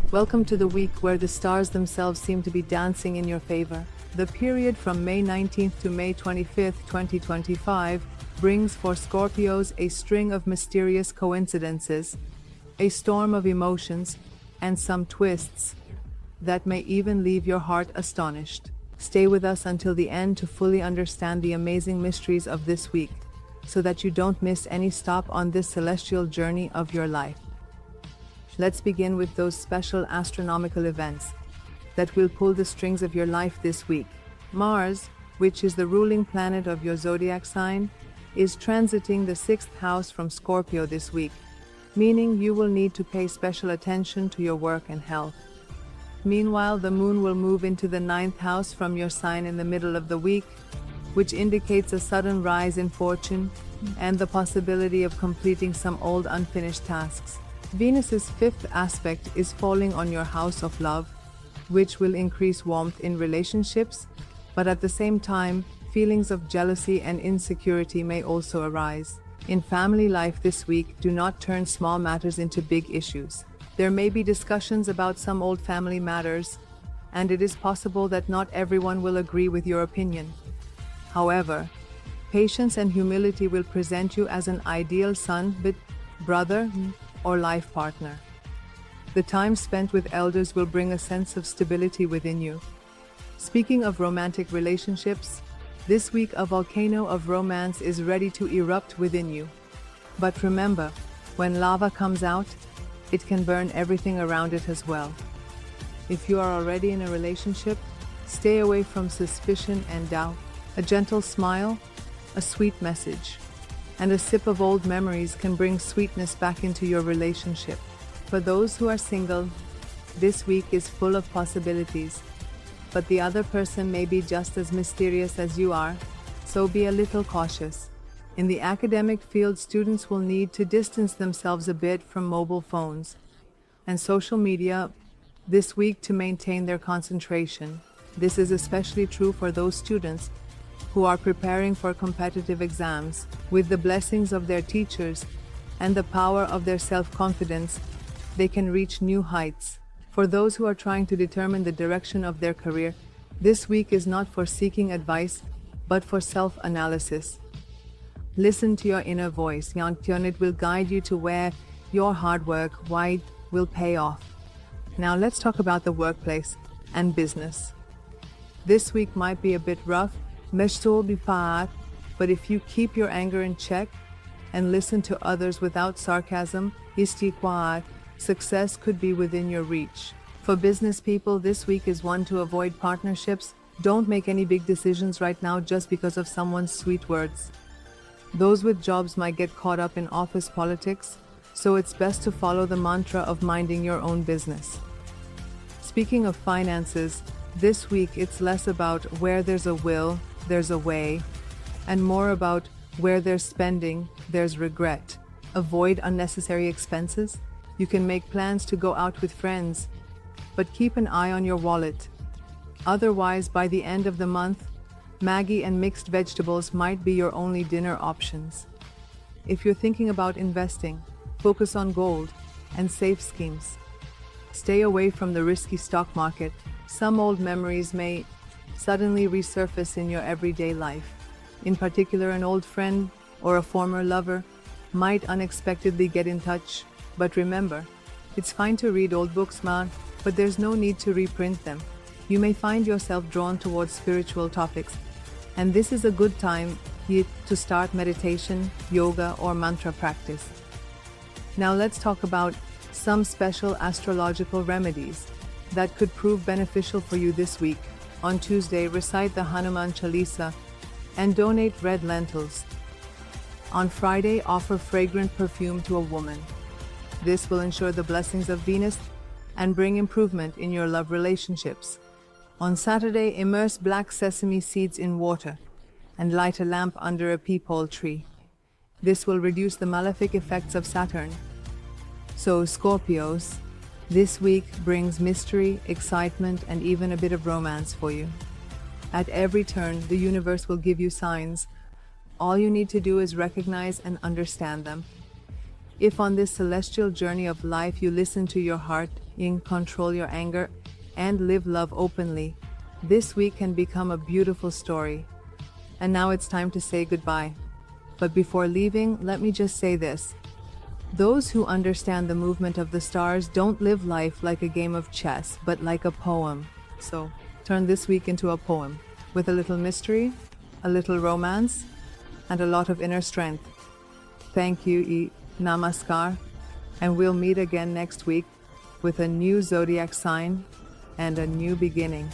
Welcome to the week where the stars themselves seem to be dancing in your favor. The period from May 19th to May 25th, 2025, brings for Scorpios a string of mysterious coincidences, a storm of emotions, and some twists that may even leave your heart astonished. Stay with us until the end to fully understand the amazing mysteries of this week, so that you don't miss any stop on this celestial journey of your life. Let's begin with those special astronomical events that will pull the strings of your life this week. Mars, which is the ruling planet of your zodiac sign, is transiting the 6th house from Scorpio this week, meaning you will need to pay special attention to your work and health. Meanwhile, the moon will move into the 9th house from your sign in the middle of the week, which indicates a sudden rise in fortune and the possibility of completing some old unfinished tasks. Venus's 5th aspect is falling on your house of love, which will increase warmth in relationships, but at the same time, feelings of jealousy and insecurity may also arise. In family life this week, do not turn small matters into big issues. There may be discussions about some old family matters, and it is possible that not everyone will agree with your opinion. However, patience and humility will present you as an ideal son, brother, or life partner. The time spent with elders will bring a sense of stability within you. Speaking of romantic relationships, this week a volcano of romance is ready to erupt within you. But remember, when lava comes out, it can burn everything around it as well. If you are already in a relationship, stay away from suspicion and doubt. A gentle smile, a sweet message, and a sip of old memories can bring sweetness back into your relationship. For those who are single, this week is full of possibilities, but the other person may be just as mysterious as you are, so be a little cautious. In the academic field, students will need to distance themselves a bit from mobile phones and social media this week to maintain their concentration. This is especially true for those students who are preparing for competitive exams. With the blessings of their teachers and the power of their self-confidence, they can reach new heights. For those who are trying to determine the direction of their career, this week is not for seeking advice, but for self-analysis. Listen to your inner voice, and it will guide you to where your hard work will pay off. Now let's talk about the workplace and business. This week might be a bit rough, but if you keep your anger in check and listen to others without sarcasm, success could be within your reach. For business people, this week is one to avoid partnerships. Don't make any big decisions right now just because of someone's sweet words. Those with jobs might get caught up in office politics, so it's best to follow the mantra of minding your own business. Speaking of finances, this week it's less about where there's a will, there's a way, and more about where there's spending, there's regret. Avoid unnecessary expenses. You can make plans to go out with friends, but keep an eye on your wallet. Otherwise, by the end of the month, Maggi and mixed vegetables might be your only dinner options. If you're thinking about investing, focus on gold and safe schemes. Stay away from the risky stock market. Some old memories may suddenly resurface in your everyday life. In particular, an old friend or a former lover might unexpectedly get in touch. But remember, it's fine to read old books, but there's no need to reprint them. You may find yourself drawn towards spiritual topics, and this is a good time to start meditation, yoga, or mantra practice. Now let's talk about some special astrological remedies that could prove beneficial for you this week. On Tuesday, recite the Hanuman Chalisa and donate red lentils. On Friday, offer fragrant perfume to a woman. This will ensure the blessings of Venus and bring improvement in your love relationships. On Saturday, immerse black sesame seeds in water and light a lamp under a peepal tree. This will reduce the malefic effects of Saturn. So, Scorpios, this week brings mystery, excitement, and even a bit of romance for you. At every turn, the universe will give you signs. All you need to do is recognize and understand them. If on this celestial journey of life you listen to your heart, control your anger, and live love openly, this week can become a beautiful story. And now it's time to say goodbye. But before leaving, let me just say this. Those who understand the movement of the stars don't live life like a game of chess, but like a poem. So, turn this week into a poem, with a little mystery, a little romance, and a lot of inner strength. Thank you, Namaskar, and we'll meet again next week with a new zodiac sign and a new beginning.